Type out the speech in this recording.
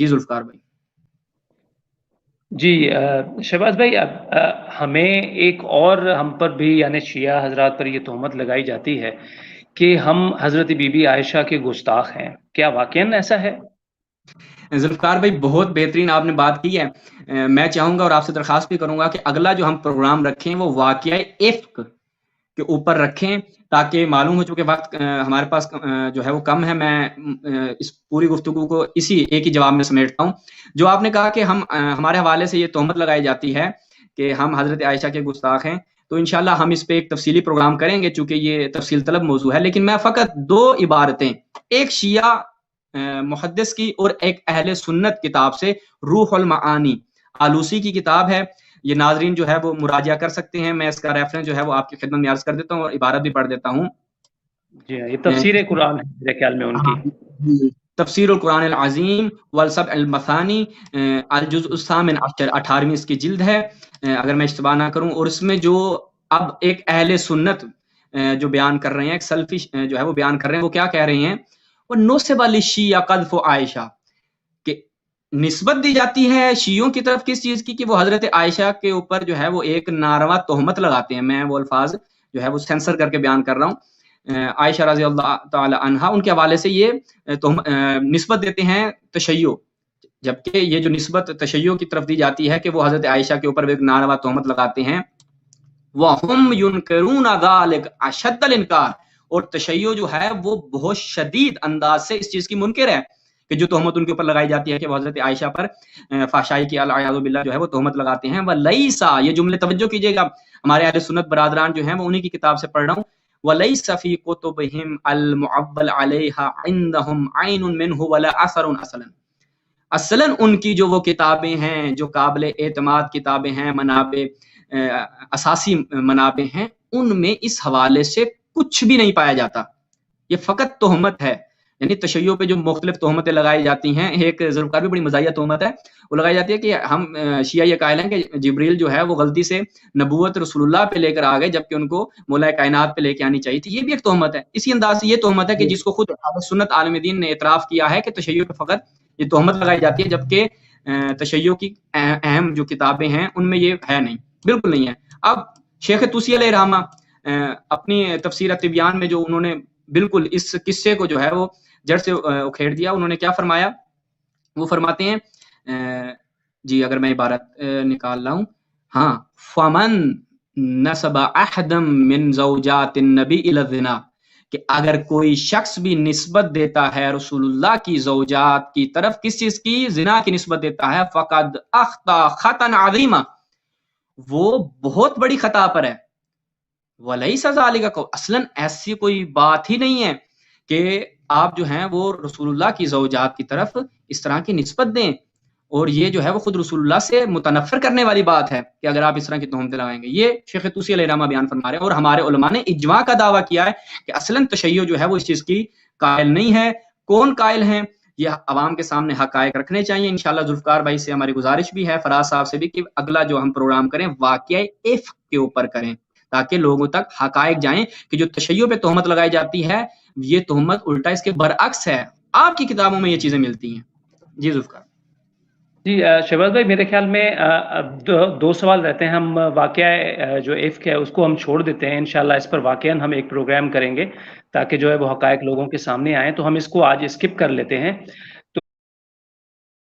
جی ذوالفقار بھائی. جی شہباز بھائی، اب ہمیں ایک اور ہم پر بھی یعنی شیعہ حضرات پر یہ تہمت لگائی جاتی ہے کہ ہم حضرت بی بی عائشہ کے گستاخ ہیں. کیا واقعاً ایسا ہے؟ ذوالفقار بھائی بہت بہترین آپ نے بات کی ہے. میں چاہوں گا اور آپ سے درخواست بھی کروں گا کہ اگلا جو ہم پروگرام رکھیں وہ واقعہ افک کے اوپر رکھیں، تاکہ معلوم ہو، چونکہ وقت ہمارے پاس جو ہے وہ کم ہے. میں اس پوری گفتگو کو اسی ایک ہی جواب میں سمیٹتا ہوں. جو آپ نے کہا کہ ہمارے حوالے سے یہ تہمت لگائی جاتی ہے کہ ہم حضرت عائشہ کے گستاخ ہیں، تو انشاءاللہ ہم اس پہ ایک تفصیلی پروگرام کریں گے، چونکہ یہ تفصیل طلب موضوع ہے. لیکن میں فقط دو عبارتیں، ایک شیعہ محدث کی اور ایک اہل سنت کتاب سے، روح المعانی آلوسی کی کتاب ہے. یہ ناظرین جو ہے وہ مراجعہ کر سکتے ہیں. میں اس کا ریفرنس جو ہے وہ آپ کی خدمت میں عرض کر دیتا ہوں اور عبارت بھی پڑھ دیتا ہوں. جی ہاں، یہ تفسیر قرآن ہے میرے خیال میں ان کی. تفسیر القرآن العظیم والسبع المثانی، الجزء الثامن عشر، 18ویں اس کی جلد ہے اگر میں اشتباہ نہ کروں. اور اس میں جو اب ایک اہل سنت جو بیان کر رہے ہیں، ایک سلفی جو ہے وہ بیان کر رہے ہیں، وہ کیا کہہ رہے ہیں؟ وَنُسِبَ لِلشِّيَّةِ قَذْفُ عائشہ، کہ نسبت دی جاتی ہے شیعوں کی طرف کس چیز کی؟ کہ وہ حضرت عائشہ کے اوپر جو ہے وہ ایک ناروا تہمت لگاتے ہیں. میں وہ الفاظ جو ہے وہ سینسر کر کے بیان کر رہا ہوں. عائشہ رضی اللہ تعالی عنہا، ان کے حوالے سے یہ نسبت دیتے ہیں تشیع، جبکہ یہ جو نسبت تشیع کی طرف دی جاتی ہے کہ وہ حضرت عائشہ کے اوپر ایک ناروا تہمت لگاتے ہیں. وَهُمْ يُنْكِرُونَ ذَلِكَ أَشَدَّ الْإِنْكَارِ، اور تشیع جو ہے وہ بہت شدید انداز سے اس چیز کی منکر ہے کہ جو تہمت ان کے اوپر لگائی جاتی ہے کہ وہ حضرت عائشہ پر فحشائی کی العیاذ باللہ جو ہے وہ تہمت لگاتے ہیں. وَلَيْسَ، یہ جملے توجہ کیجئے گا، ہمارے اہل سنت برادران جو ہیں وہ انہی کی کتاب سے پڑھ رہا ہوں. وَلَيْسَ فِي كُتُبِهِمْ الْمُعَوَّلْ عَلَيْهَا عِنْدَهُمْ عَيْنٌ مِّنْهُ وَلَا أَثَرٌ اصلاً ان کی جو وہ کتابیں ہیں جو قابل اعتماد کتابیں ہیں، منابع اساسی منابع ہیں، ان میں اس حوالے سے کچھ بھی نہیں پایا جاتا. یہ فقط تہمت ہے. یعنی تشیع پہ جو مختلف تہمتیں لگائی جاتی ہیں، ایک ذوالفقار بھی بڑی مزاحیہ تہمت ہے، وہ لگائی جاتی ہے کہ ہم شیعہ یہ قائل ہیں کہ جبریل جو ہے وہ غلطی سے نبوت رسول اللہ پہ لے کر آ گئے، جبکہ ان کو مولا کائنات پہ لے کے آنی چاہیے تھی. یہ بھی ایک تہمت ہے. اسی انداز سے یہ تہمت ہے کہ جس کو خود اہل سنت عالم دین نے اعتراف کیا ہے کہ تشیع پہ فقط یہ تہمت لگائی جاتی ہے، جبکہ تشیع کی اہم جو کتابیں ہیں ان میں یہ ہے نہیں، بالکل نہیں ہے. اب شیخ طوسی علیہ رحمہ اپنی تفسیر التبیان میں جو انہوں نے بالکل اس قصے کو جو ہے وہ جڑ سے اکھیڑ دیا، انہوں نے کیا فرمایا؟ وہ فرماتے ہیں جی اگر میں عبارت نکال رہا ہوں، ہاں، فمن نسب احدا من زوجات النبی الی الزنا، کہ اگر کوئی شخص بھی نسبت دیتا ہے رسول اللہ کی زوجات کی طرف کس چیز کی؟ زنا کی نسبت دیتا ہے، فقد اخطا خطا عظیما، وہ بہت بڑی خطا پر ہے. ولیس ذالک، اصلاً ایسی کوئی بات ہی نہیں ہے کہ آپ جو ہیں وہ رسول اللہ کی زوجات کی طرف اس طرح کی نسبت دیں، اور یہ جو ہے وہ خود رسول اللہ سے متنفر کرنے والی بات ہے کہ اگر آپ اس طرح کی تہمتیں لگائیں گے. یہ شیخ طوسی علیہ رحمہ بیان فرما رہے ہیں، اور ہمارے علماء نے اجماع کا دعویٰ کیا ہے کہ اصلاً تشیع جو ہے وہ اس چیز کی قائل نہیں ہے. کون قائل ہیں؟ یہ عوام کے سامنے حقائق رکھنے چاہیے. انشاءاللہ ذوالفقار بھائی سے ہماری گزارش بھی ہے، فراز صاحب سے بھی، کہ اگلا جو ہم پروگرام کریں واقعہ افک کے اوپر کریں، تاکہ لوگوں تک حقائق جائیں کہ جو تشیع پہ تہمت لگائی جاتی ہے یہ تہمت الٹا اس کے برعکس ہے. آپ کی کتابوں میں یہ چیزیں ملتی ہیں. جی ذوالفقار. جی شہباز بھائی، میرے خیال میں دو سوال رہتے ہیں. ہم واقعہ جو افک ہے اس کو ہم چھوڑ دیتے ہیں، انشاءاللہ اس پر واقعاً ہم ایک پروگرام کریں گے تاکہ جو ہے وہ حقائق لوگوں کے سامنے آئیں. تو ہم اس کو آج اسکپ کر لیتے ہیں.